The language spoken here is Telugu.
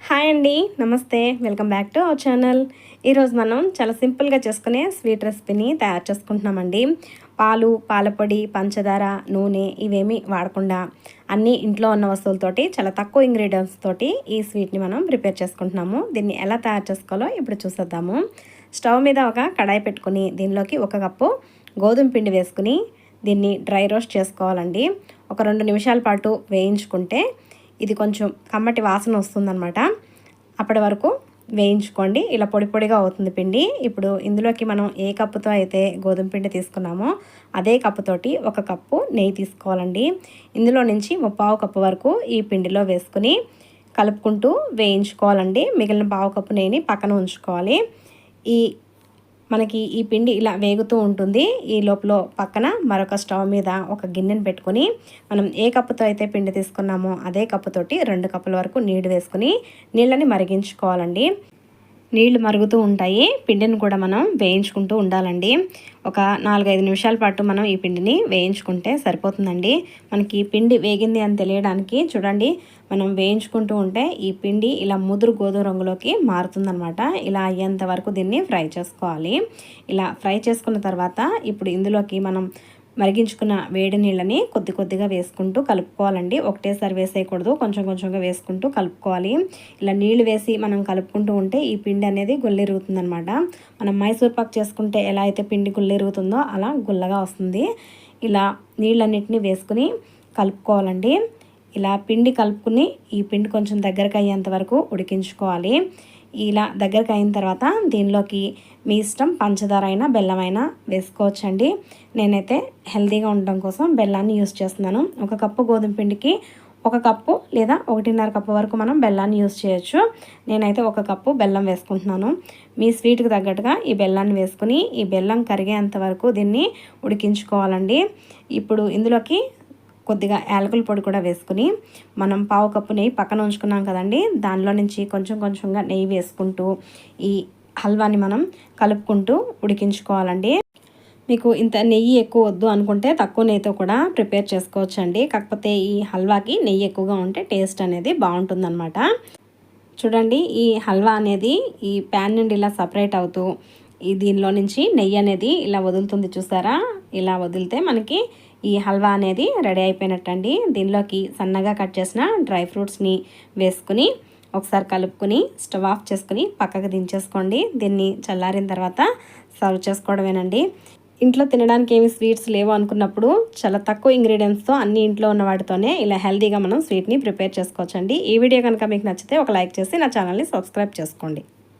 హాయ్ అండి, నమస్తే. Welcome back to our channel. ఈరోజు మనం చాలా సింపుల్గా చేసుకునే స్వీట్ రెసిపీని తయారు చేసుకుంటున్నామండి. పాలు, పాలపొడి, పంచదార, నూనె ఇవేమీ వాడకుండా అన్నీ ఇంట్లో ఉన్న వస్తువులతోటి చాలా తక్కువ ఇంగ్రీడియంట్స్ తోటి ఈ స్వీట్ని మనం ప్రిపేర్ చేసుకుంటున్నాము. దీన్ని ఎలా తయారు చేసుకోవాలో ఇప్పుడు చూసేద్దాము. స్టవ్ మీద ఒక కడాయి పెట్టుకుని దీనిలోకి 1 కప్పు గోధుమ పిండి వేసుకుని దీన్ని డ్రై రోస్ట్ చేసుకోవాలండి. ఒక 2 నిమిషాల పాటు వేయించుకుంటే ఇది కొంచెం కమ్మటి వాసన వస్తుందన్నమాట. అప్పటి వరకు వేయించుకోండి. ఇలా పొడి పొడిగా అవుతుంది పిండి. ఇప్పుడు ఇందులోకి మనం ఏ కప్పుతో అయితే గోధుమ పిండి తీసుకున్నామో అదే కప్పుతోటి 1 కప్పు నెయ్యి తీసుకోవాలండి. ఇందులో నుంచి 1/4 కప్పు వరకు ఈ పిండిలో వేసుకుని కలుపుకుంటూ వేయించుకోవాలండి. మిగిలిన 1/4 కప్పు నెయ్యిని పక్కన ఉంచుకోవాలి. మనకి ఈ పిండి ఇలా వేగుతూ ఉంటుంది. ఈ లోపల పక్కన మరొక స్టవ్ మీద ఒక గిన్నెను పెట్టుకొని మనం ఏ కప్పుతో అయితే పిండి తీసుకున్నామో అదే కప్పుతోటి 2 కప్పుల వరకు నీళ్ళు వేసుకుని నీళ్ళని మరిగించుకోవాలండి. నీళ్లు మరుగుతూ ఉంటాయి. పిండిని కూడా మనం వేయించుకుంటూ ఉండాలండి. ఒక 4-5 నిమిషాల పాటు మనం ఈ పిండిని వేయించుకుంటే సరిపోతుందండి. మనకి పిండి వేగింది అని తెలియడానికి చూడండి, మనం వేయించుకుంటూ ఉంటే ఈ పిండి ఇలా ముదురు గోధుమ రంగులోకి మారుతుందనమాట. ఇలా అయ్యేంత వరకు దీన్ని ఫ్రై చేసుకోవాలి. ఇలా ఫ్రై చేసుకున్న తర్వాత ఇప్పుడు ఇందులోకి మనం మరిగించుకున్న వేడి నీళ్ళని కొద్ది కొద్దిగా వేసుకుంటూ కలుపుకోవాలండి. ఒకటేసారి వేసేయకూడదు, కొంచెం కొంచెంగా వేసుకుంటూ కలుపుకోవాలి. ఇలా నీళ్లు వేసి మనం కలుపుకుంటూ ఉంటే ఈ పిండి అనేది గుల్లెరుగుతుందనమాట. మనం మైసూర్ పాక్ చేసుకుంటే ఎలా అయితే పిండి గుల్లెరుగుతుందో అలా గుల్లగా వస్తుంది. ఇలా నీళ్ళన్నిటిని వేసుకుని కలుపుకోవాలండి. ఇలా పిండి కలుపుకుని ఈ పిండి కొంచెం దగ్గరకు అయ్యేంత వరకు ఉడికించుకోవాలి. ఇలా దగ్గరకు అయిన తర్వాత దీనిలోకి మీ ఇష్టం పంచదార అయినా బెల్లమైనా వేసుకోవచ్చండి. నేనైతే హెల్తీగా ఉండడం కోసం బెల్లాన్ని యూస్ చేస్తున్నాను. 1 కప్పు గోధుమ పిండికి 1 కప్పు లేదా 1.5 కప్పు వరకు మనం బెల్లాన్ని యూస్ చేయొచ్చు. నేనైతే 1 కప్పు బెల్లం వేసుకుంటున్నాను. మీ స్వీట్కి తగ్గట్టుగా ఈ బెల్లాన్ని వేసుకుని ఈ బెల్లం కరిగేంత వరకు దీన్ని ఉడికించుకోవాలండి. ఇప్పుడు ఇందులోకి కొద్దిగా యాలకుల పొడి కూడా వేసుకుని మనం 1/4 కప్పు నెయ్యి పక్కన ఉంచుకున్నాం కదండి, దానిలో నుంచి కొంచెం కొంచెంగా నెయ్యి వేసుకుంటూ ఈ హల్వాని మనం కలుపుకుంటూ ఉడికించుకోవాలండి. మీకు ఇంత నెయ్యి ఎక్కువ వద్దు అనుకుంటే తక్కువ నెయ్యితో కూడా ప్రిపేర్ చేసుకోవచ్చండి. కాకపోతే ఈ హల్వాకి నెయ్యి ఎక్కువగా ఉంటే టేస్ట్ అనేది బాగుంటుందన్నమాట. చూడండి, ఈ హల్వా అనేది ఈ ప్యాన్ నుండి ఇలా సపరేట్ అవుతూ దీనిలో నుంచి నెయ్యి అనేది ఇలా వదులుతుంది, చూసారా? ఇలా వదిలితే మనకి ఈ హల్వా అనేది రెడీ అయిపోయినట్టండి. దీనిలోకి సన్నగా కట్ చేసిన డ్రై ఫ్రూట్స్ని వేసుకుని ఒకసారి కలుపుకొని స్టవ్ ఆఫ్ చేసుకుని పక్కకు దించేసుకోండి. దీన్ని చల్లారిన తర్వాత సర్వ్ చేసుకోవడమేనండి. ఇంట్లో తినడానికి ఏమి స్వీట్స్ లేవు అనుకున్నప్పుడు చాలా తక్కువ ఇంగ్రీడియంట్స్తో అన్ని ఇంట్లో ఉన్న వాటితోనే ఇలా హెల్తీగా మనం స్వీట్ని ప్రిపేర్ చేసుకోవచ్చండి. ఈ వీడియో కనుక మీకు నచ్చితే ఒక లైక్ చేసి నా ఛానల్ని సబ్స్క్రైబ్ చేసుకోండి.